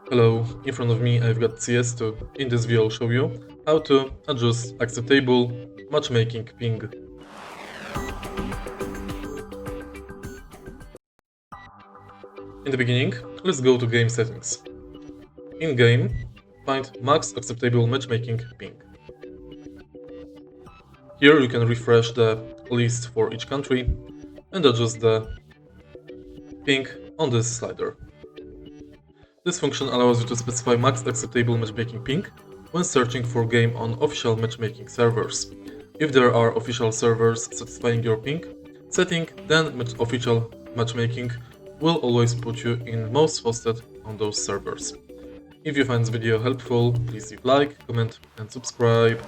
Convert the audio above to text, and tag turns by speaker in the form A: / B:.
A: Hello, in front of me I've got CS2. In this video I'll show you how to adjust acceptable matchmaking ping. In the beginning, let's go to game settings. In game, find max acceptable matchmaking ping. Here you can refresh the list for each country and adjust the ping on this slider. This function allows you to specify max acceptable matchmaking ping when searching for game on official matchmaking servers. If there are official servers satisfying your ping setting, then official matchmaking will always put you in most hosted on those servers. If you find this video helpful, please leave like, comment and subscribe.